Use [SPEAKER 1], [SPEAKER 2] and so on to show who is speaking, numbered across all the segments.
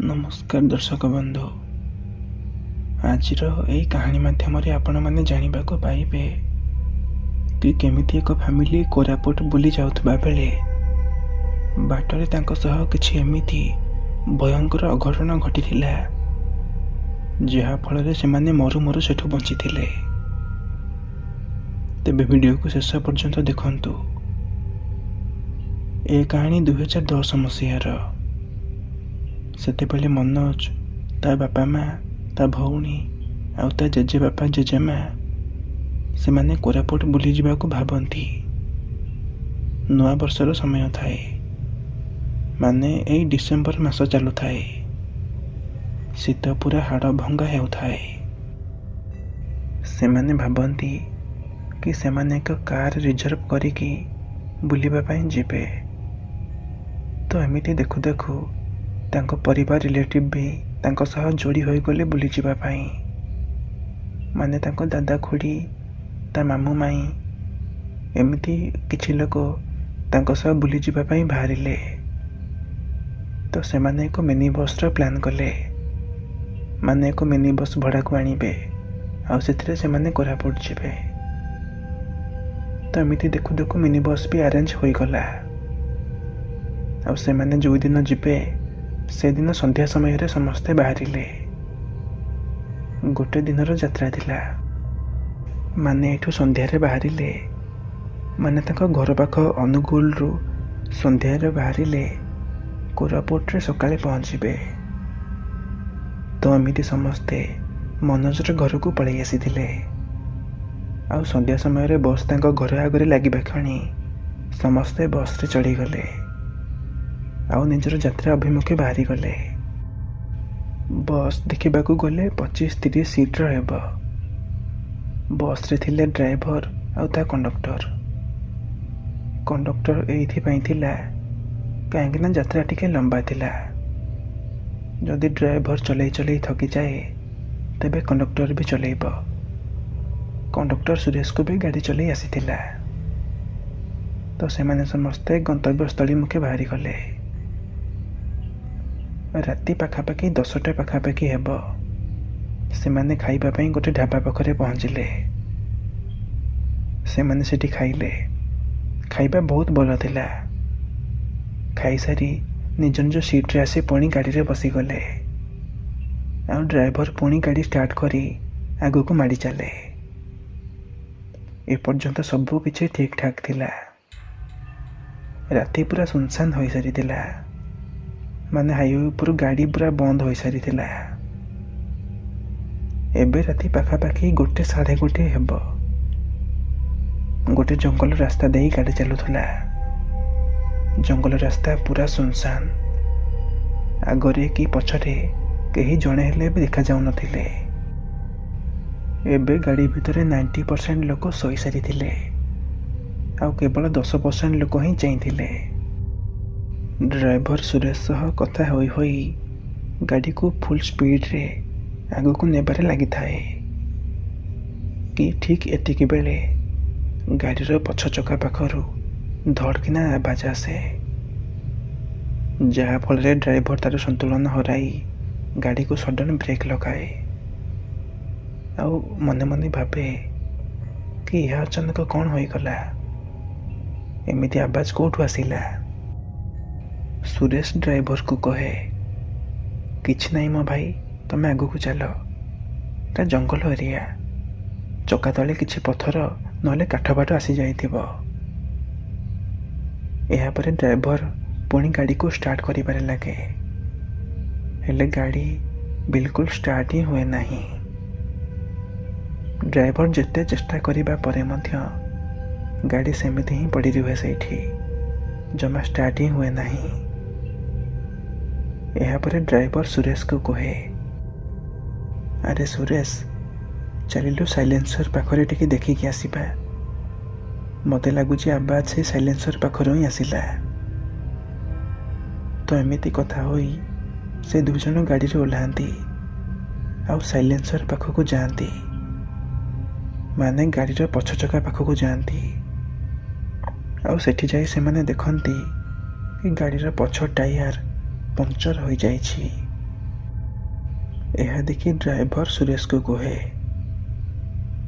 [SPEAKER 1] नमस्कार दर्शक बंधु। आज यही कहानी माध्यम आपण मैंने जानवाक पाइबे कि केमिति एक फैमिली कोरापुट बुली जाउथबा बेले बाटरे तांको सह किछि एमिति भयंकर अघटन घटिथिला जहा फल से माने मरु मरु सेठु बंचिथिले। तेबे वीडियो को शेष पर्यंत देखंतु। ए कहानी 2010 मसीहार। सेतेबेले मनोज ता बापा माँ ता भौणी आउ ता जेजे बापा जेजे माँ से माने कोरापुट बुली जावाकू भाबंती। नवा वर्षर समय थाए, माने एई डिसेम्बर मास चालू थाए। शीत पूरा हाड़ भंगा हेउथाए। से माने भाबंती कि से माने एक कार रिजर्व करिकी बुलिबा पई जिबे। तो एमिति देखु देखु तांको परिवार रिलेटिव भी तांको सह जोड़ी होई गले बुली जिबा पई। माने तांको दादा खुड़ी ता मामू माई एमिति किछि लोक तांको सह बुली जिबा पई बाहरिले। तो से माने एक मिनी बस रो प्लान कले। माने एक मिनी बस भड़ा को आनिबे आउ सेथिरे से माने कोरापुट जिबे। तो एमिति देखु देखु मिनी बस भी अरेंज होई गला। आउ से माने जो दिन जिबे से दिन संध्या समय रे समस्ते बाहरिले। गोटे दिनर यात्रा थिला। माने एठू संध्या रे बाहरिले, माने ताको घर पाख अनुगुल रु संध्या रे बाहरिले कोरापुट रे सकाळे पहुंचीबे। तो एमिति समस्ते मनोज रे घर को पळै आसीथिले। आउ संध्या समय रे बस ताको घर आगरे लागिबा खणी समस्ते बस रे चढ़ी गले आउ निजर यात्रा अभिमुखे बाहरी गले। बस देखिबाकू गले 25-30 सीट हेब। बस रे थिले ड्राइवर आउ ता कंडक्टर। कंडक्टर एइथि पई थिला काहेकि ना यात्रा टिके लंबा थिला। जदि ड्राइवर चलै चलै थकी जाए तेबे कंडक्टर भी चलैब। कंडक्टर सुरेश को भी गाड़ी चलै आसीथिला। तो सेमाने समस्ते गंतव्य स्थली मुखे बाहरी गले। राति पाखापाखि 10टा पाखापाखि हेब। सेमाने खाइबा पई गोटे ढाबा पाखरे पहुंचिले। सेमाने सेठी खाइले। खाइबा बहुत भल थिला। खाई सारी निज निज सीट रे आसी पुणी गाड़ी रे बसी गले। आउ ड्राइवर पुणी गाड़ी स्टार्ट करी आगु को माड़ी चले। ए पर्यंत सब किछि ठीक ठाक थिला। राति पूरा सुनसान होई सारी थिला। माने हाईवे पर गाड़ी पूरा बंद हो सारी थिला। एबे राति पाखापाखि 1:30 हेब। गोटे जंगल रास्ता दे गाड़ी चलुथला। जंगल रास्ता पूरा सुनसान। आगरे कि पछरे केही जणे हेले भी देखा जाउ नथिले। एबे गाड़ी भितरे 90% लोक सोई सारी थिले आउ केवल 10% लोक ही चाहिथिले। ड्राइवर सुरेश सह कथा होई होई गाड़ी को फुल स्पीड रे आगु को नेबारे लागि थाए कि ठीक एतिके बेले गाड़ीर पछ चका पाखरु धड़किना आवाज आसे। जहा फल रे ड्राइवर तार संतुलन हराई गाड़ी को सडन ब्रेक लगाए आउ मने मने भाबे कि यह अचानक कौन होई गला। एमिति आवाज कोठु आसिला। सुरेश ड्राइवर को कहे किछि नहीं मो भाई, तमे आगु को चलो। ता जंगल एरिया, चका तले किछि पत्थर नले काठ बाट आसी जाइथिबो। एहा परे ड्राइवर पुणी गाड़ी को स्टार्ट करिबारे लागे। हेले गाड़ी बिल्कुल स्टार्ट ही हुए नहीं। ड्राइवर जेते चेष्टा करिबा परे मध्य गाड़ी सेमिति ही पड़ी रुहे सेठी, जमा स्टार्ट ही हुए नहीं। एहा परे ड्राइवर सुरेश को कहे अरे सुरेश चलिलु साइलेंसर पाखरे टिके देखिकी आसीबा। मते लागुची आवाज से साइलेंसर पाखरो ही आसिला। तो एमिति कथा होई से दुई जन गाड़ी रे ओल्हांती आउ साइलेंसर पाखको जांती। माने गाड़ीर पछ चका पाखको जांती आउ सेठी जाई से माने देखंती कि गाड़ीर पछ टायर पंक्चर हो जाइछि ଏହା ଦେଖି ଡ୍ରାଇଭର ସୁରେଶକୁ କୁହେ,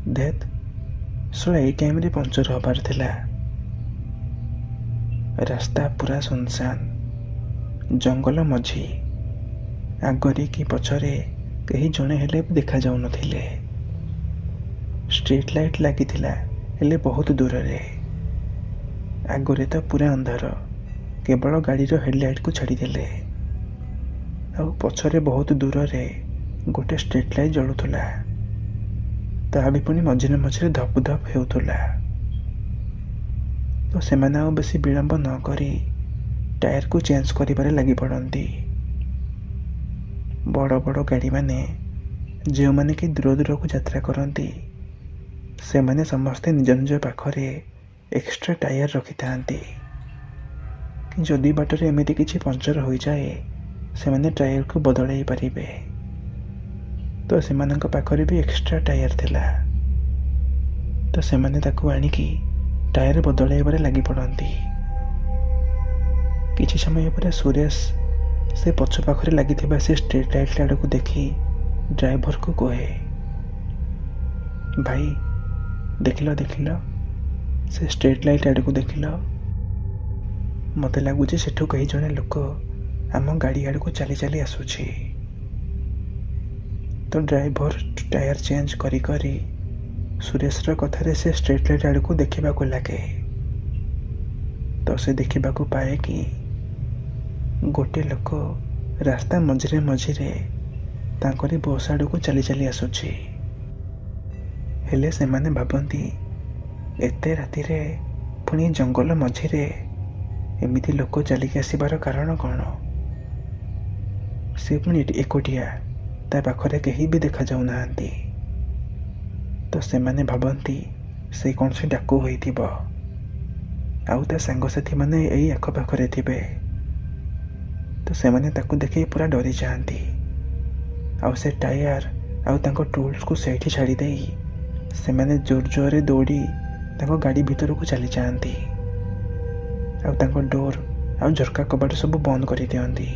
[SPEAKER 1] ଧେତ୍ ଶଳା ଏଇ ଟାଇମରେ ପଞ୍ଚର ହବାର ଥିଲା। ରାସ୍ତା ପୁରା ସୁନସାନ, ଜଙ୍ଗଲ ମଝି, ଆଗରେ କି ପଛରେ କେହି ଜଣେ ହେଲେ ବି ଦେଖାଯାଉନଥିଲେ। ଷ୍ଟ୍ରିଟ୍ ଲାଇଟ୍ ଲାଗିଥିଲା, ହେଲେ ବହୁତ ଦୂରରେ। ଆଗରେ ତ ପୁରା ଅନ୍ଧାର, କେବଳ ଗାଡ଼ିର ହେଡଲାଇଟକୁ ଛାଡ଼ିଦେଲେ। ଆଉ ପଛରେ ବହୁତ ଦୂରରେ ଗୋଟେ ଷ୍ଟ୍ରିଟ୍ ଲାଇଟ୍ ଜଳୁଥିଲା। ତାହା ବି ପୁଣି ମଝିରେ ମଝିରେ ଧପ୍ ଧପ୍ ହେଉଥିଲା। ତ ସେମାନେ ଆଉ ବେଶୀ ବିଳମ୍ବ ନ କରି ଟାୟାରକୁ ଚେଞ୍ଜ କରିବାରେ ଲାଗି ପଡ଼ନ୍ତି। ବଡ଼ ବଡ଼ ଗାଡ଼ିମାନେ ଯେଉଁମାନେ କି ଦୂର ଦୂରକୁ ଯାତ୍ରା କରନ୍ତି, ସେମାନେ ସମସ୍ତେ ନିଜ ନିଜ ପାଖରେ ଏକ୍ସଟ୍ରା ଟାୟାର ରଖିଥାନ୍ତି। ଯଦି ବାଟରେ ଏମିତି କିଛି ପଞ୍ଚର ହୋଇଯାଏ, ସେମାନେ ଟାୟାରକୁ ବଦଳାଇ ପାରିବେ। ତ ସେମାନଙ୍କ ପାଖରେ ବି ଏକ୍ସଟ୍ରା ଟାୟାର ଥିଲା। ତ ସେମାନେ ତାକୁ ଆଣିକି ଟାୟାର ବଦଳାଇବାରେ ଲାଗି ପଡ଼ନ୍ତି। କିଛି ସମୟ ପରେ ସୁରେଶ ସେ ପଛ ପାଖରେ ଲାଗିଥିବା ସେ ଷ୍ଟ୍ରିଟ୍ ଲାଇଟ୍ ଆଡ଼କୁ ଦେଖି ଡ୍ରାଇଭରକୁ କୁହେ, ଭାଇ ଦେଖିଲ ସେ ଷ୍ଟ୍ରିଟ୍ ଲାଇଟ୍ ଆଡ଼କୁ ଦେଖିଲ। ମୋତେ ଲାଗୁଛି ସେଠୁ କେହି ଜଣେ ଲୋକ ଆମ ଗାଡ଼ି ଆଡ଼କୁ ଚାଲି ଚାଲି ଆସୁଛି। ତ ଡ୍ରାଇଭର ଟାୟାର ଚେଞ୍ଜ କରି କରି ସୁରେଶର କଥାରେ ସେ ଷ୍ଟ୍ରିଟ୍ ଲାଇଟ୍ ଆଡ଼କୁ ଦେଖିବାକୁ ଲାଗେ। ତ ସେ ଦେଖିବାକୁ ପାଏ କି ଗୋଟେ ଲୋକ ରାସ୍ତା ମଝିରେ ମଝିରେ ତାଙ୍କରି ବସ୍ ଆଡ଼କୁ ଚାଲି ଚାଲି ଆସୁଛି। ହେଲେ ସେମାନେ ଭାବନ୍ତି, ଏତେ ରାତିରେ ପୁଣି ଜଙ୍ଗଲ ମଝିରେ ଏମିତି ଲୋକ ଚାଲିକି ଆସିବାର କାରଣ କ'ଣ? ସେ ପୁଣି ଏକୁଟିଆ, ତା ପାଖରେ କେହି ବି ଦେଖାଯାଉନାହାନ୍ତି। ତ ସେମାନେ ଭାବନ୍ତି ସେ କୌଣସି ଡାକୁ ହୋଇଥିବ, ଆଉ ତା ସାଙ୍ଗସାଥିମାନେ ଏଇ ଆଖପାଖରେ ଥିବେ। ତ ସେମାନେ ତାକୁ ଦେଖି ପୁରା ଡରିଯାଆନ୍ତି, ଆଉ ସେ ଟାୟାର ଆଉ ତାଙ୍କ ଟୁଲ୍ସକୁ ସେଇଠି ଛାଡ଼ି ଦେଇ ସେମାନେ ଜୋର ଜୋରରେ ଦୌଡ଼ି ତାଙ୍କ ଗାଡ଼ି ଭିତରକୁ ଚାଲିଯାଆନ୍ତି, ଆଉ ତାଙ୍କ ଡୋର ଆଉ ଝରକା କବାଟ ସବୁ ବନ୍ଦ କରିଦିଅନ୍ତି।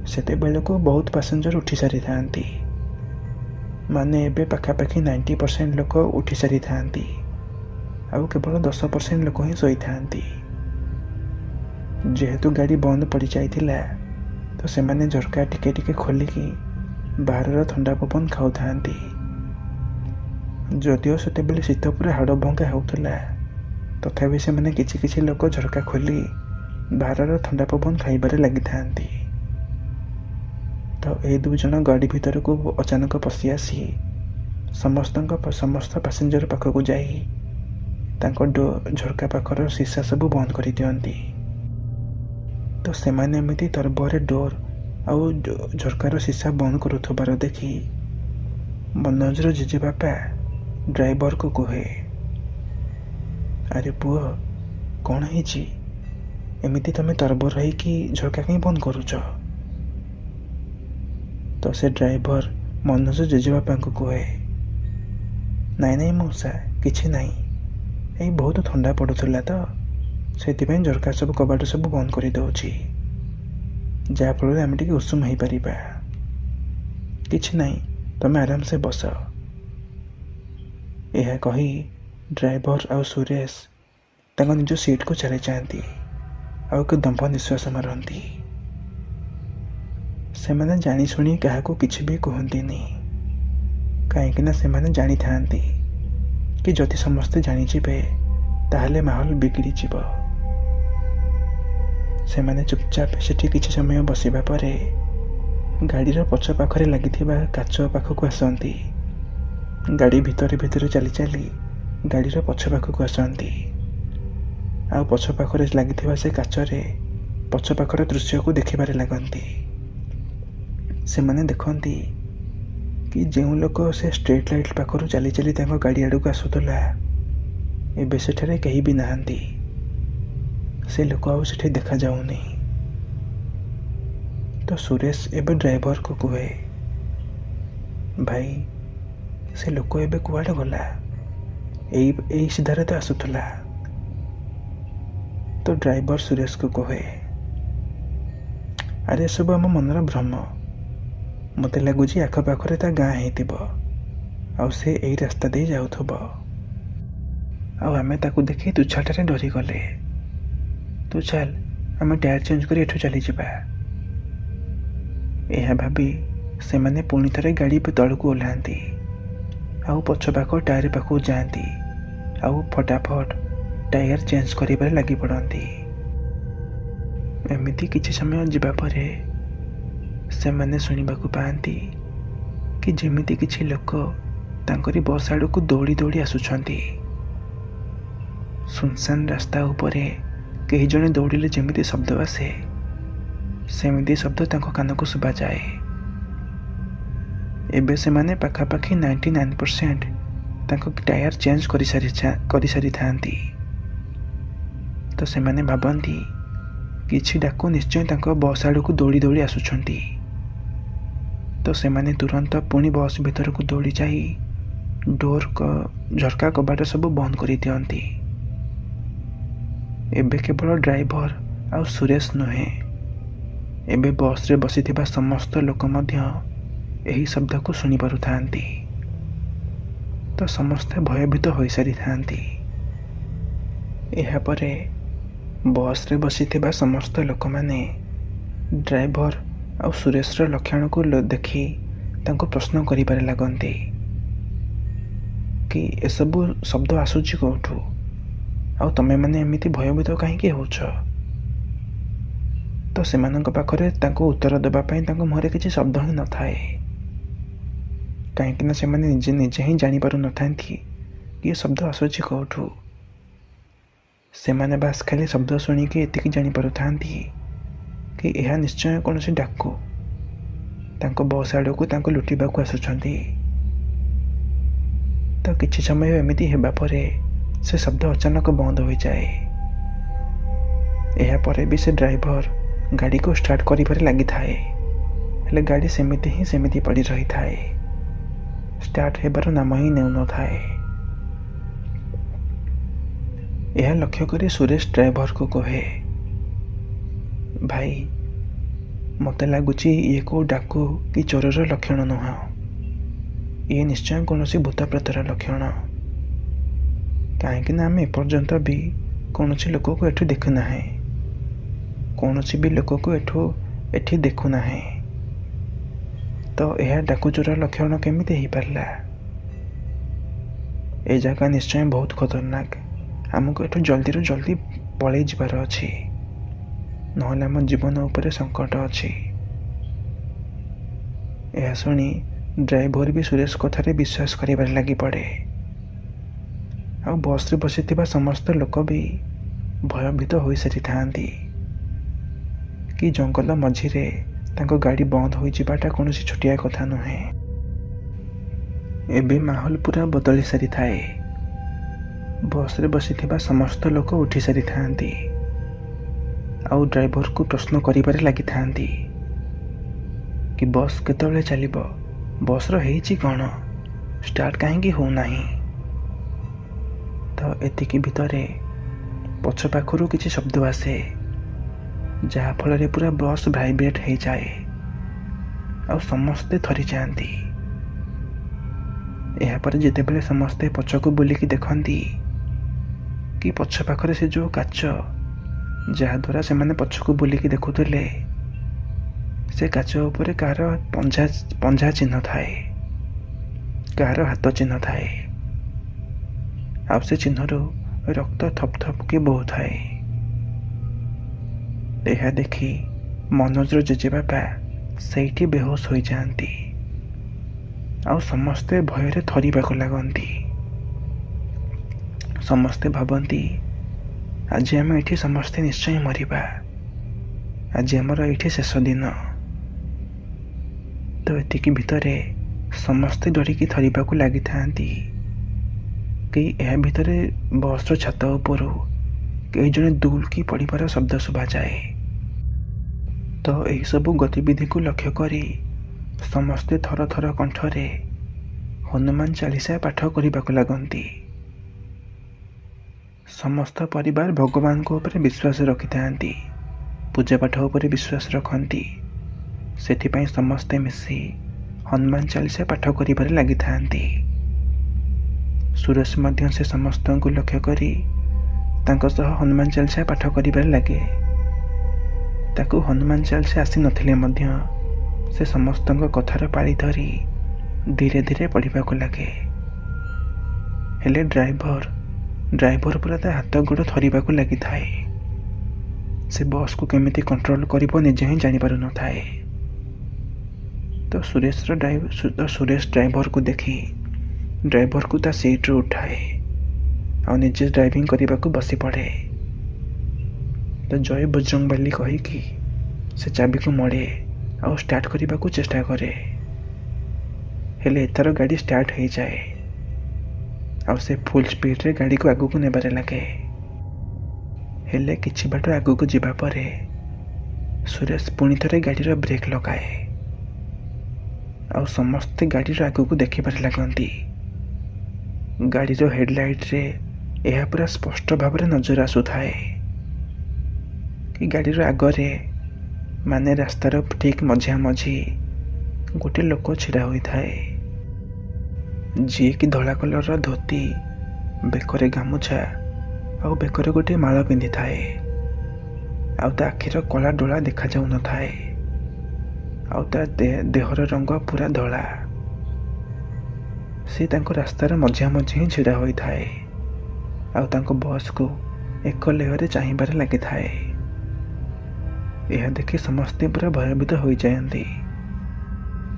[SPEAKER 1] ସେତେବେଳକୁ ବହୁତ ପାସେଞ୍ଜର ଉଠି ସାରିଥାନ୍ତି। ମାନେ ଏବେ ପାଖାପାଖି 90% ଲୋକ ଉଠି ସାରିଥାନ୍ତି, ଆଉ କେବଳ 10% ଲୋକ ହିଁ ଶୋଇଥାନ୍ତି। ଯେହେତୁ ଗାଡ଼ି ବନ୍ଦ ପଡ଼ିଯାଇଥିଲା, ତ ସେମାନେ ଝରକା ଟିକେ ଟିକେ ଖୋଲିକି ବାହାରର ଥଣ୍ଡା ପବନ ଖାଉଥାନ୍ତି। ଯଦିଓ ସେତେବେଳେ ଶୀତ ପୁରା ହାଡ଼ଭଙ୍ଗା ହେଉଥିଲା, ତଥାପି ସେମାନେ କିଛି କିଛି ଲୋକ ଝରକା ଖୋଲି ବାହାରର ଥଣ୍ଡା ପବନ ଖାଇବାରେ ଲାଗିଥାନ୍ତି। ତ ଏଇ ଦୁଇ ଜଣ ଗାଡ଼ି ଭିତରକୁ ଅଚାନକ ପଶି ଆସି ସମସ୍ତ ପାସେଞ୍ଜର ପାଖକୁ ଯାଇ ତାଙ୍କ ଝରକା ପାଖର ସିସା ସବୁ ବନ୍ଦ କରିଦିଅନ୍ତି। ତ ସେମାନେ ଏମିତି ତରବରରେ ଡୋର ଆଉ ଝରକାର ସିସା ବନ୍ଦ କରୁଥିବାର ଦେଖି ମନୋଜର ଜେଜେବାପା ଡ୍ରାଇଭରକୁ କୁହେ, ଆରେ ପୁଅ କ'ଣ ହେଇଛି? ଏମିତି ତମେ ତରବର ହେଇକି ଝରକା କାହିଁ ବନ୍ଦ କରୁଛ? ତ ସେ ଡ୍ରାଇଭର ମନୋଜ ଜେଜେବାପାଙ୍କୁ କୁହେ, ନାଇଁ ମଉସା, କିଛି ନାହିଁ, ଏଇ ବହୁତ ଥଣ୍ଡା ପଡ଼ୁଥିଲା ତ ସେଥିପାଇଁ ଝରକା ସବୁ କବାଟ ସବୁ ବନ୍ଦ କରିଦେଉଛି, ଯାହାଫଳରେ ଆମେ ଟିକେ ଉଷୁମ ହେଇପାରିବା। କିଛି ନାହିଁ, ତମେ ଆରାମସେ ବସ। ଏହା କହି ଡ୍ରାଇଭର ଆଉ ସୁରେଶ ତାଙ୍କ ନିଜ ସିଟ୍କୁ ଚାଲିଯାଆନ୍ତି, ଆଉ ଏକ ଦମ୍ଭ ନିଶ୍ୱାସ ମାରନ୍ତି। ସେମାନେ ଜାଣିଶୁଣି କାହାକୁ କିଛି ବି କୁହନ୍ତିନି, କାହିଁକିନା ସେମାନେ ଜାଣିଥାନ୍ତି କି ଯଦି ସମସ୍ତେ ଜାଣିଯିବେ ତାହେଲେ ମାହୋଲ ବିଗିଡ଼ିଯିବ। ସେମାନେ ଚୁପଚାପ ସେଠି କିଛି ସମୟ ବସିବା ପରେ ଗାଡ଼ିର ପଛ ପାଖରେ ଲାଗିଥିବା କାଚ ପାଖକୁ ଆସନ୍ତି। ଗାଡ଼ି ଭିତରେ ଭିତରେ ଚାଲି ଚାଲି ଗାଡ଼ିର ପଛ ପାଖକୁ ଆସନ୍ତି, ଆଉ ପଛ ପାଖରେ ଲାଗିଥିବା ସେ କାଚରେ ପଛ ପାଖର ଦୃଶ୍ୟକୁ ଦେଖିବାରେ ଲାଗନ୍ତି। ସେମାନେ ଦେଖନ୍ତି କି ଯେଉଁ ଲୋକ ସେ ଷ୍ଟ୍ରିଟ୍ ଲାଇଟ୍ ପାଖରୁ ଚାଲି ଚାଲି ତାଙ୍କ ଗାଡ଼ି ଆଡ଼କୁ ଆସୁଥିଲା, ଏବେ ସେଠାରେ କେହି ବି ନାହାନ୍ତି। ସେ ଲୋକ ଆଉ ସେଠି ଦେଖାଯାଉନି। ତ ସୁରେଶ ଏବେ ଡ୍ରାଇଭରକୁ କୁହେ, ଭାଇ ସେ ଲୋକ ଏବେ କୁଆଡ଼େ ଗଲା? ଏଇ ସିଧାରେ ତ ଆସୁଥିଲା। ତ ଡ୍ରାଇଭର ସୁରେଶକୁ କୁହେ, ଆରେ ଏସବୁ ଆମ ମନର ଭ୍ରମ, ମୋତେ ଲାଗୁଛି ଆଖପାଖରେ ତା ଗାଁ ହେଇଥିବ, ଆଉ ସେ ଏଇ ରାସ୍ତା ଦେଇ ଯାଉଥିବ। ଆଉ ଆମେ ତାକୁ ଦେଖି ତୁଚ୍ଛାଟାରେ ଡରିଗଲେ। ତୁ ଚାଲ, ଆମେ ଟାୟାର ଚେଞ୍ଜ କରି ଏଠୁ ଚାଲିଯିବା। ଏହା ଭାବି ସେମାନେ ପୁଣି ଥରେ ଗାଡ଼ି ତଳକୁ ଓହ୍ଲାନ୍ତି, ଆଉ ପଛପାଖ ଟାୟାର ପାଖକୁ ଯାଆନ୍ତି, ଆଉ ଫଟାଫଟ ଟାୟାର ଚେଞ୍ଜ କରିବାରେ ଲାଗି ପଡ଼ନ୍ତି। ଏମିତି କିଛି ସମୟ ଯିବା ପରେ ସେମାନେ ଶୁଣିବାକୁ ପାଆନ୍ତି କି ଯେମିତି କିଛି ଲୋକ ତାଙ୍କରି ବସ୍ ଆଡ଼କୁ ଦୌଡ଼ି ଦୌଡ଼ି ଆସୁଛନ୍ତି। ସୁନସାନ ରାସ୍ତା ଉପରେ କେହି ଜଣେ ଦୌଡ଼ିଲେ ଯେମିତି ଶବ୍ଦ ଆସେ, ସେମିତି ଶବ୍ଦ ତାଙ୍କ କାନକୁ ଶୁଭାଯାଏ। ଏବେ ସେମାନେ ପାଖାପାଖି 99% ତାଙ୍କ ଟାୟାର ଚେଞ୍ଜ କରିସାରିଥାନ୍ତି। ତ ସେମାନେ ଭାବନ୍ତି କିଛି ଡାକୁ ନିଶ୍ଚୟ ତାଙ୍କ ବସ୍ ଆଡ଼କୁ ଦୌଡ଼ି ଦୌଡ଼ି ଆସୁଛନ୍ତି। ତ ସେମାନେ ତୁରନ୍ତ ପୁଣି ବସ୍ ଭିତରକୁ ଦୌଡ଼ି ଯାଇ ଝରକା କବାଟ ସବୁ ବନ୍ଦ କରିଦିଅନ୍ତି। ଏବେ କେବଳ ଡ୍ରାଇଭର ଆଉ ସୁରେଶ ନୁହେଁ, ଏବେ ବସ୍ରେ ବସିଥିବା ସମସ୍ତ ଲୋକ ମଧ୍ୟ ଏହି ଶବ୍ଦକୁ ଶୁଣିପାରୁଥାନ୍ତି। ତ ସମସ୍ତେ ଭୟଭୀତ ହୋଇସାରିଥାନ୍ତି। ଏହାପରେ ବସ୍ରେ ବସିଥିବା ସମସ୍ତ ଲୋକମାନେ ଡ୍ରାଇଭର ଆଉ ସୁରେଶର ଲକ୍ଷଣକୁ ଦେଖି ତାଙ୍କୁ ପ୍ରଶ୍ନ କରିବାରେ ଲାଗନ୍ତି କି ଏସବୁ ଶବ୍ଦ ଆସୁଛି କେଉଁଠୁ, ଆଉ ତମେମାନେ ଏମିତି ଭୟଭୀତ କାହିଁକି ହେଉଛ? ତ ସେମାନଙ୍କ ପାଖରେ ତାଙ୍କୁ ଉତ୍ତର ଦେବା ପାଇଁ ତାଙ୍କ ମୁହଁରେ କିଛି ଶବ୍ଦ ହିଁ ନଥାଏ, କାହିଁକିନା ସେମାନେ ନିଜେ ହିଁ ଜାଣିପାରୁନଥାନ୍ତି କି ଏ ଶବ୍ଦ ଆସୁଛି କେଉଁଠୁ। ସେମାନେ ବାସ୍ ଖାଲି ଶବ୍ଦ ଶୁଣିକି ଏତିକି ଜାଣିପାରୁଥାନ୍ତି କି ଏହା ନିଶ୍ଚୟ କୌଣସି ଡାକୁ ତାଙ୍କ ବସ୍ ଆଡ଼କୁ ତାଙ୍କୁ ଲୁଟିବାକୁ ଆସୁଛନ୍ତି। ତ କିଛି ସମୟ ଏମିତି ହେବା ପରେ ସେ ଶବ୍ଦ ଅଚାନକ ବନ୍ଦ ହୋଇଯାଏ। ଏହାପରେ ବି ସେ ଡ୍ରାଇଭର ଗାଡ଼ିକୁ ଷ୍ଟାର୍ଟ କରିବାରେ ଲାଗିଥାଏ, ହେଲେ ଗାଡ଼ି ସେମିତି ପଡ଼ି ରହିଥାଏ, ଷ୍ଟାର୍ଟ ହେବାର ନାମ ହିଁ ନେଉନଥାଏ। ଏହା ଲକ୍ଷ୍ୟ କରି ସୁରେଶ ଡ୍ରାଇଭରକୁ କହେ, ଭାଇ, ମୋତେ ଲାଗୁଛି ଇଏ କେଉଁ ଡାକୁ କି ଚୋରର ଲକ୍ଷଣ ନୁହଁ, ଇଏ ନିଶ୍ଚୟ କୌଣସି ଭୂତ ପ୍ରେତର ଲକ୍ଷଣ, କାହିଁକିନା ଆମେ ଏପର୍ଯ୍ୟନ୍ତ ବି କୌଣସି ଲୋକକୁ ଏଠୁ ଦେଖୁନାହେଁ, କୌଣସି ବି ଲୋକକୁ ଏଠି ଦେଖୁନାହେଁ। ତ ଏହା ଡାକୁଚୋର ଲକ୍ଷଣ କେମିତି ହେଇପାରିଲା? ଏ ଜାଗା ନିଶ୍ଚୟ ବହୁତ ଖତରନାକ, ଆମକୁ ଏଠୁ ଜଲ୍ଦିରୁ ଜଲ୍ଦି ପଳେଇ ଯିବାର ଅଛି, ନହେଲେ ଆମ ଜୀବନ ଉପରେ ସଙ୍କଟ ଅଛି। ଏହା ଶୁଣି ଡ୍ରାଇଭର ବି ସୁରେଶ କଥାରେ ବିଶ୍ୱାସ କରିବାରେ ଲାଗିପଡ଼େ, ଆଉ ବସ୍ରେ ବସିଥିବା ସମସ୍ତ ଲୋକ ବି ଭୟଭୀତ ହୋଇସାରିଥାନ୍ତି କି ଜଙ୍ଗଲ ମଝିରେ ତାଙ୍କ ଗାଡ଼ି ବନ୍ଦ ହୋଇଯିବାଟା କୌଣସି ଛୋଟିଆ କଥା ନୁହେଁ। ଏବେ ମାହୋଲ ପୁରା ବଦଳି ସାରିଥାଏ। ବସ୍ରେ ବସିଥିବା ସମସ୍ତ ଲୋକ ଉଠି ସାରିଥାନ୍ତି, ଆଉ ଡ୍ରାଇଭରକୁ ପ୍ରଶ୍ନ କରିବାରେ ଲାଗିଥାନ୍ତି କି ବସ୍ କେତେବେଳେ ଚାଲିବ, ବସ୍ର ହେଇଛି କ'ଣ, ଷ୍ଟାର୍ଟ କାହିଁକି ହେଉନାହିଁ? ତ ଏତିକି ଭିତରେ ପଛ ପାଖରୁ କିଛି ଶବ୍ଦ ଆସେ, ଯାହାଫଳରେ ପୁରା ବସ୍ ଭାଇବ୍ରେଟ୍ ହେଇଯାଏ, ଆଉ ସମସ୍ତେ ଥରିଯାଆନ୍ତି। ଏହାପରେ ଯେତେବେଳେ ସମସ୍ତେ ପଛକୁ ବୁଲିକି ଦେଖନ୍ତି କି ପଛ ପାଖରେ ସେ ଯେଉଁ କାଚ ଯାହାଦ୍ୱାରା ସେମାନେ ପଛକୁ ବୁଲିକି ଦେଖୁଥିଲେ, ସେ କାଚ ଉପରେ କାହାର ପଞ୍ଝା ଚିହ୍ନ ଥାଏ, କାହାର ହାତ ଚିହ୍ନ ଥାଏ, ଆଉ ସେ ଚିହ୍ନରୁ ରକ୍ତ ଥପ୍ ଥପ୍ କି ବହୁଥାଏ। ଏହା ଦେଖି ମନୋଜର ଜେଜେବାପା ସେଇଠି ବେହୋସ ହୋଇଯାଆନ୍ତି, ଆଉ ସମସ୍ତେ ଭୟରେ ଥରିବାକୁ ଲାଗନ୍ତି। ସମସ୍ତେ ଭାବନ୍ତି ଆଜି ଆମେ ଏଠି ସମସ୍ତେ ନିଶ୍ଚୟ ମରିବା, ଆଜି ଆମର ଏଇଠି ଶେଷ ଦିନ। ତ ଏତିକି ଭିତରେ ସମସ୍ତେ ଡରିକି ଥରିବାକୁ ଲାଗିଥାନ୍ତି କି ଏହା ଭିତରେ ବସ୍ର ଛାତ ଉପରୁ କେହି ଜଣେ ଦୁଲକି ପଡ଼ିବାର ଶବ୍ଦ ଶୁଭାଯାଏ। ତ ଏହିସବୁ ଗତିବିଧିକୁ ଲକ୍ଷ୍ୟ କରି ସମସ୍ତେ ଥର ଥର କଣ୍ଠରେ ହନୁମାନ ଚାଳିଶା ପାଠ କରିବାକୁ ଲାଗନ୍ତି। ସମସ୍ତ ପରିବାର ଭଗବାନଙ୍କ ଉପରେ ବିଶ୍ୱାସ ରଖିଥାନ୍ତି, ପୂଜାପାଠ ଉପରେ ବିଶ୍ୱାସ ରଖନ୍ତି, ସେଥିପାଇଁ ସମସ୍ତେ ମିଶି ହନୁମାନ ଚାଳିଶା ପାଠ କରିବାରେ ଲାଗିଥାନ୍ତି। ସୁରେଶ ମଧ୍ୟ ସେ ସମସ୍ତଙ୍କୁ ଲକ୍ଷ୍ୟ କରି ତାଙ୍କ ସହ ହନୁମାନ ଚାଳିଶା ପାଠ କରିବାରେ ଲାଗେ। ତାକୁ ହନୁମାନ ଚାଳିଶା ଆସିନଥିଲେ ମଧ୍ୟ ସେ ସମସ୍ତଙ୍କ କଥାର ପାଳି ଧରି ଧୀରେ ଧୀରେ ପଢ଼ିବାକୁ ଲାଗେ। ହେଲେ ଡ୍ରାଇଭର ପୁରା ତା ହାତ ଗୋଡ଼ ଥରିବାକୁ ଲାଗିଥାଏ। ସେ ବସ୍କୁ କେମିତି କଣ୍ଟ୍ରୋଲ କରିବ ନିଜେ ହିଁ ଜାଣିପାରୁନଥାଏ। ତ ସୁରେଶ ଡ୍ରାଇଭରକୁ ଦେଖି ଡ୍ରାଇଭରକୁ ତା ସିଟ୍ରୁ ଉଠାଏ ଆଉ ନିଜେ ଡ୍ରାଇଭିଂ କରିବାକୁ ବସି ପଡ଼େ। ତ ଜୟ ବଜରଙ୍ଗବାଲି କହିକି ସେ ଚାବିକୁ ମୋଡ଼େ ଆଉ ଷ୍ଟାର୍ଟ କରିବାକୁ ଚେଷ୍ଟା କରେ। ହେଲେ ଏଥର ଗାଡ଼ି ଷ୍ଟାର୍ଟ ହେଇଯାଏ ଆଉ ସେ ଫୁଲ୍ ସ୍ପିଡ଼ରେ ଗାଡ଼ିକୁ ଆଗକୁ ନେବାରେ ଲାଗେ। ହେଲେ କିଛି ବାଟ ଆଗକୁ ଯିବା ପରେ ସୁରେଶ ପୁଣି ଥରେ ଗାଡ଼ିର ବ୍ରେକ୍ ଲଗାଏ ଆଉ ସମସ୍ତେ ଗାଡ଼ିର ଆଗକୁ ଦେଖିବାରେ ଲାଗନ୍ତି। ଗାଡ଼ିର ହେଡ଼ଲାଇଟ୍ରେ ଏହା ପୁରା ସ୍ପଷ୍ଟ ଭାବରେ ନଜର ଆସୁଥାଏ କି ଗାଡ଼ିର ଆଗରେ ମାନେ ରାସ୍ତାର ଠିକ୍ ମଝାମଝି ଗୋଟେ ଲୋକ ଛିଡ଼ା ହୋଇଥାଏ, ଯିଏକି ଧଳା କଲରର ଧୋତି, ବେକରେ ଗାମୁଛା ଆଉ ବେକରେ ଗୋଟିଏ ମାଳ ପିନ୍ଧିଥାଏ ଆଉ ତା ଆଖିର କଳା ଡୋଳା ଦେଖାଯାଉନଥାଏ ଆଉ ତା ଦେହର ରଙ୍ଗ ପୁରା ଧଳା। ସେ ତାଙ୍କ ରାସ୍ତାର ମଝାମଝି ହିଁ ଛିଡ଼ା ହୋଇଥାଏ ଆଉ ତାଙ୍କ ବସ୍କୁ ଏକ ଲୟରେ ଚାହିଁବାରେ ଲାଗିଥାଏ। ଏହା ଦେଖି ସମସ୍ତେ ପୁରା ଭୟଭୀତ ହୋଇଯାଆନ୍ତି।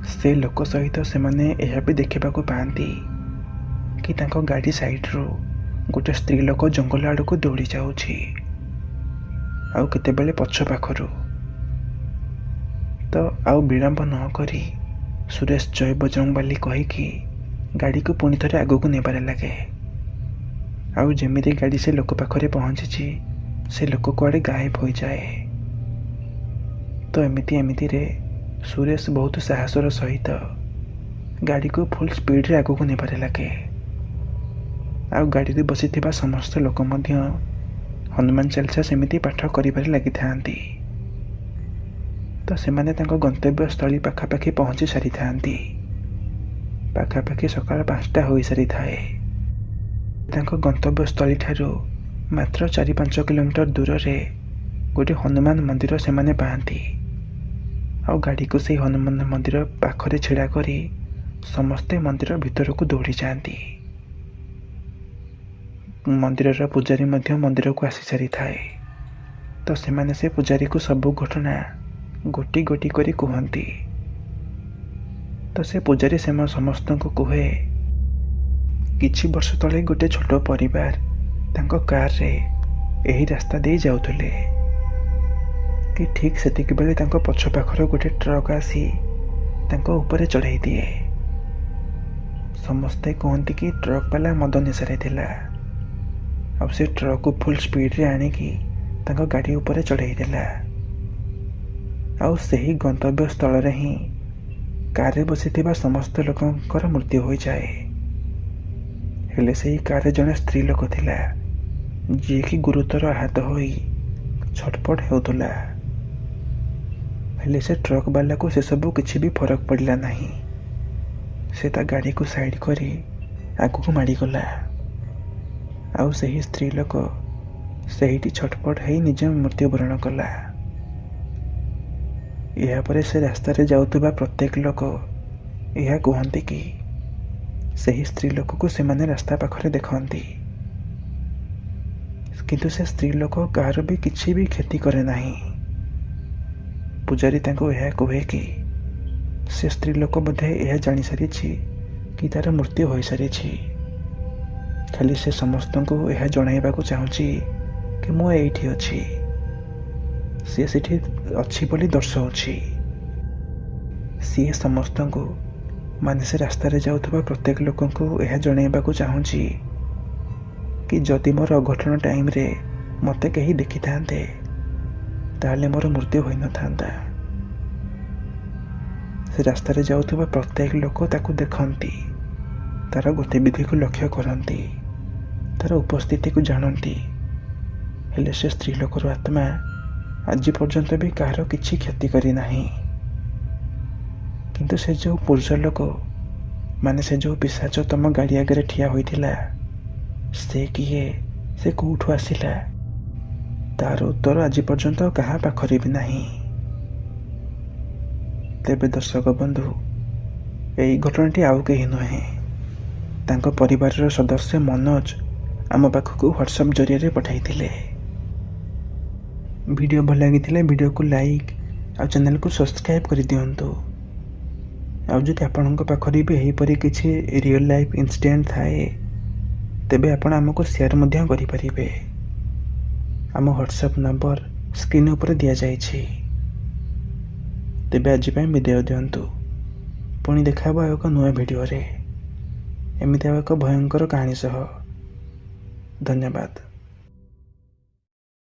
[SPEAKER 1] ସେ ଲୋକ ସହିତ ସେମାନେ ଏହା ବି ଦେଖିବାକୁ ପାଆନ୍ତି କି ତାଙ୍କ ଗାଡ଼ି ସାଇଡ୍ରୁ ଗୋଟେ ସ୍ତ୍ରୀ ଲୋକ ଜଙ୍ଗଲ ଆଡ଼କୁ ଦୌଡ଼ି ଯାଉଛି ଆଉ କେତେବେଳେ ପଛ ପାଖରୁ। ତ ଆଉ ବିଳମ୍ବ ନ କରି ସୁରେଶ ଜୟ ବଜରଙ୍ଗବାଲି କହିକି ଗାଡ଼ିକୁ ପୁଣି ଥରେ ଆଗକୁ ନେବାରେ ଲାଗେ ଆଉ ଯେମିତି ଗାଡ଼ି ସେ ଲୋକ ପାଖରେ ପହଞ୍ଚିଛି ସେ ଲୋକ କୁଆଡ଼େ ଗାୟବ ହୋଇଯାଏ। ତ ଏମିତିରେ ସୁରେଶ ବହୁତ ସାହସର ସହିତ ଗାଡ଼ିକୁ ଫୁଲ୍ ସ୍ପିଡ଼ରେ ଆଗକୁ ନେବାରେ ଲାଗେ ଆଉ ଗାଡ଼ିରେ ବସିଥିବା ସମସ୍ତ ଲୋକ ମଧ୍ୟ ହନୁମାନ ଚାଳିଶା ସେମିତି ପାଠ କରିବାରେ ଲାଗିଥାନ୍ତି। ତ ସେମାନେ ତାଙ୍କ ଗନ୍ତବ୍ୟସ୍ଥଳୀ ପାଖାପାଖି ପହଞ୍ଚି ସାରିଥାନ୍ତି। ପାଖାପାଖି ସକାଳ 5ଟା ହୋଇସାରିଥାଏ। ତାଙ୍କ ଗନ୍ତବ୍ୟସ୍ଥଳୀଠାରୁ ମାତ୍ର 4-5 କିଲୋମିଟର ଦୂରରେ ଗୋଟେ ହନୁମାନ ମନ୍ଦିର ସେମାନେ ପାଆନ୍ତି ଆଉ ଗାଡ଼ିକୁ ସେହି ହନୁମାନ ମନ୍ଦିର ପାଖରେ ଛିଡ଼ା କରି ସମସ୍ତେ ମନ୍ଦିର ଭିତରକୁ ଦୌଡ଼ି ଯାଆନ୍ତି। ମନ୍ଦିରର ପୂଜାରୀ ମଧ୍ୟ ମନ୍ଦିରକୁ ଆସି ସାରିଥାଏ। ତ ସେମାନେ ସେ ପୂଜାରୀକୁ ସବୁ ଘଟଣା ଗୋଟି ଗୋଟି କରି କୁହନ୍ତି। ତ ସେ ପୂଜାରୀ ସମସ୍ତଙ୍କୁ କୁହେ କିଛି ବର୍ଷ ତଳେ ଗୋଟେ ଛୋଟ ପରିବାର ତାଙ୍କ କାରରେ ଏହି ରାସ୍ତା ଦେଇ ଯାଉଥିଲେ କି ଠିକ୍ ସେତିକି ବେଳେ ତାଙ୍କ ପଛ ପାଖର ଗୋଟେ ଟ୍ରକ୍ ଆସି ତାଙ୍କ ଉପରେ ଚଢ଼ାଇ ଦିଏ। ସମସ୍ତେ କୁହନ୍ତି କି ଟ୍ରକ୍ ବାଲା ମଦ ନିଶାରେ ଥିଲା ଆଉ ସେ ଟ୍ରକ୍କୁ ଫୁଲ୍ ସ୍ପିଡ଼ରେ ଆଣିକି ତାଙ୍କ ଗାଡ଼ି ଉପରେ ଚଢ଼ାଇ ଦେଲା ଆଉ ସେହି ଗନ୍ତବ୍ୟସ୍ଥଳରେ ହିଁ କାରରେ ବସିଥିବା ସମସ୍ତ ଲୋକଙ୍କର ମୃତ୍ୟୁ ହୋଇଯାଏ। ହେଲେ ସେହି କାରରେ ଜଣେ ସ୍ତ୍ରୀ ଲୋକ ଥିଲା ଯିଏକି ଗୁରୁତର ଆହତ ହୋଇ ଛଟପଟ ହେଉଥିଲା। ହେଲେ ସେ ଟ୍ରକ୍ ବାଲାକୁ ସେସବୁ କିଛି ବି ଫରକ ପଡ଼ିଲା ନାହିଁ। ସେ ତା ଗାଡ଼ିକୁ ସାଇଡ୍ କରି ଆଗକୁ ମାଡ଼ିଗଲା ଆଉ ସେହି ସ୍ତ୍ରୀ ଲୋକ ସେଇଠି ଛଟପଟ ହେଇ ନିଜ ମୃତ୍ୟୁବରଣ କଲା। ଏହାପରେ ସେ ରାସ୍ତାରେ ଯାଉଥିବା ପ୍ରତ୍ୟେକ ଲୋକ ଏହା କୁହନ୍ତି କି ସେହି ସ୍ତ୍ରୀ ଲୋକକୁ ସେମାନେ ରାସ୍ତା ପାଖରେ ଦେଖନ୍ତି କିନ୍ତୁ ସେ ସ୍ତ୍ରୀ ଲୋକ କାହାର ବି କିଛି ବି କ୍ଷତି କରେ ନାହିଁ। ପୂଜାରୀ ତାଙ୍କୁ ଏହା କୁହେ କି ସେ ସ୍ତ୍ରୀ ଲୋକ ବୋଧେ ଏହା ଜାଣିସାରିଛି କି ତାର ମୃତ୍ୟୁ ହୋଇସାରିଛି, ଖାଲି ସେ ସମସ୍ତଙ୍କୁ ଏହା ଜଣାଇବାକୁ ଚାହୁଁଛି କି ମୁଁ ଏଇଠି ଅଛି, ସିଏ ସେଠି ଅଛି ବୋଲି ଦର୍ଶାଉଛି। ସିଏ ସମସ୍ତଙ୍କୁ ମାନେ ସେ ରାସ୍ତାରେ ଯାଉଥିବା ପ୍ରତ୍ୟେକ ଲୋକଙ୍କୁ ଏହା ଜଣାଇବାକୁ ଚାହୁଁଛି କି ଯଦି ମୋର ଅଘଟଣ ଟାଇମ୍ରେ ମୋତେ କେହି ଦେଖିଥାନ୍ତେ ତାହେଲେ ମୋର ମୃତ୍ୟୁ ହୋଇନଥାନ୍ତା। ସେ ରାସ୍ତାରେ ଯାଉଥିବା ପ୍ରତ୍ୟେକ ଲୋକ ତାକୁ ଦେଖନ୍ତି, ତାର ଗତିବିଧିକୁ ଲକ୍ଷ୍ୟ କରନ୍ତି, ତାର ଉପସ୍ଥିତିକୁ ଜାଣନ୍ତି। ହେଲେ ସେ ସ୍ତ୍ରୀ ଲୋକର ଆତ୍ମା ଆଜି ପର୍ଯ୍ୟନ୍ତ ବି କାହାର କିଛି କ୍ଷତି କରିନାହିଁ। କିନ୍ତୁ ସେ ଯେଉଁ ପୁରୁଷ ଲୋକ, ମାନେ ସେ ଯେଉଁ ପିଶାଚ ତମ ଗାଡ଼ି ଆଗରେ ଠିଆ ହୋଇଥିଲା, ସେ କିଏ, ସେ କେଉଁଠୁ ଆସିଲା, ତାର ଉତ୍ତର ଆଜି ପର୍ଯ୍ୟନ୍ତ କାହା ପାଖରେ ବି ନାହିଁ। ତେବେ ଦର୍ଶକ ବନ୍ଧୁ, ଏହି ଘଟଣାଟି ଆଉ କେହି ନୁହେଁ, ତାଙ୍କ ପରିବାରର ସଦସ୍ୟ ମନୋଜ ଆମ ପାଖକୁ ହ୍ୱାଟ୍ସଆପ୍ ଜରିଆରେ ପଠାଇଥିଲେ। ଭିଡ଼ିଓ ଭଲ ଲାଗିଥିଲେ ଭିଡ଼ିଓକୁ ଲାଇକ୍ ଆଉ ଚ୍ୟାନେଲକୁ ସବସ୍କ୍ରାଇବ୍ କରିଦିଅନ୍ତୁ। ଆଉ ଯଦି ଆପଣଙ୍କ ପାଖରେ ବି ଏହିପରି କିଛି ରିଅଲ୍ ଲାଇଫ୍ ଇନସିଡେଣ୍ଟ ଥାଏ, ତେବେ ଆପଣ ଆମକୁ ସେୟାର ମଧ୍ୟ କରିପାରିବେ। ଆମ ହ୍ୱାଟ୍ସଆପ୍ ନମ୍ବର ସ୍କ୍ରିନ୍ ଉପରେ ଦିଆଯାଇଛି। ତେବେ ଆଜି ପାଇଁ ବିଦାୟ ଦିଅନ୍ତୁ। ପୁଣି ଦେଖା ହେବ ଆଉ ଏକ ନୂଆ ଭିଡ଼ିଓରେ, ଏମିତି ଆଉ ଏକ ଭୟଙ୍କର କାହାଣୀ ସହ। ଧନ୍ୟବାଦ।